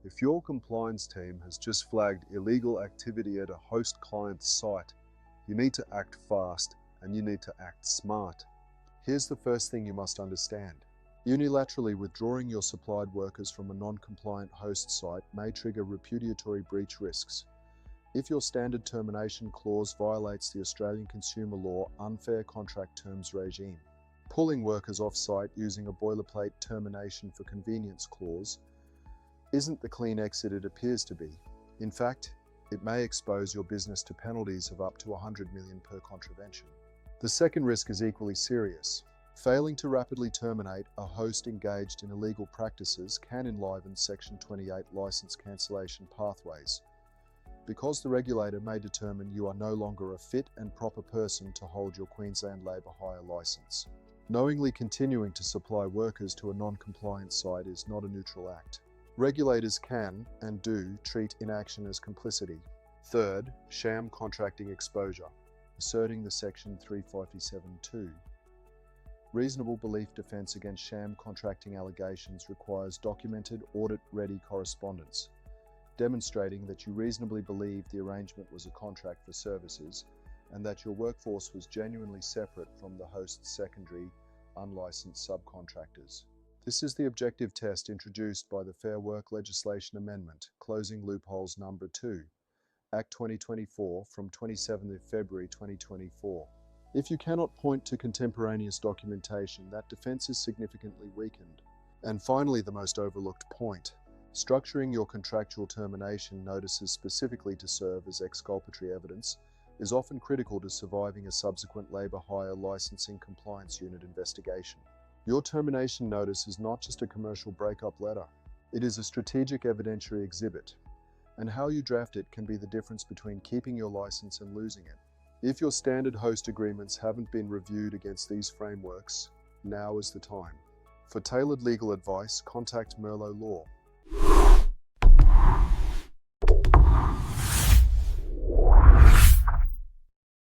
If your compliance team has just flagged illegal activity at a host client's site, you need to act fast and you need to act smart. Here's the first thing you must understand. Unilaterally withdrawing your supplied workers from a non-compliant host site may trigger repudiatory breach risks. If your standard termination clause violates the Australian consumer law unfair contract terms regime. Pulling workers off-site using a boilerplate termination for convenience clause isn't the clean exit it appears to be. In fact, it may expose your business to penalties of up to 100 million per contravention. The second risk is equally serious. Failing to rapidly terminate a host engaged in illegal practices can enliven Section 28 licence cancellation pathways, because the regulator may determine you are no longer a fit and proper person to hold your Queensland labour hire licence. Knowingly continuing to supply workers to a non-compliant site is not a neutral act. Regulators can, and do, treat inaction as complicity. Third, sham contracting exposure, asserting the Section 357(2). Reasonable belief defence against sham contracting allegations requires documented, audit-ready correspondence, demonstrating that you reasonably believe the arrangement was a contract for services and that your workforce was genuinely separate from the host's secondary, unlicensed subcontractors. This is the objective test introduced by the Fair Work Legislation Amendment, Closing Loopholes Number 2, Act 2024 from 27th of February 2024. If you cannot point to contemporaneous documentation, that defence is significantly weakened. And finally, the most overlooked point. Structuring your contractual termination notices specifically to serve as exculpatory evidence is often critical to surviving a subsequent labour hire licensing compliance unit investigation. Your termination notice is not just a commercial breakup letter. It is a strategic evidentiary exhibit, and how you draft it can be the difference between keeping your licence and losing it. If your standard host agreements haven't been reviewed against these frameworks, now is the time. For tailored legal advice, contact Merlo Law.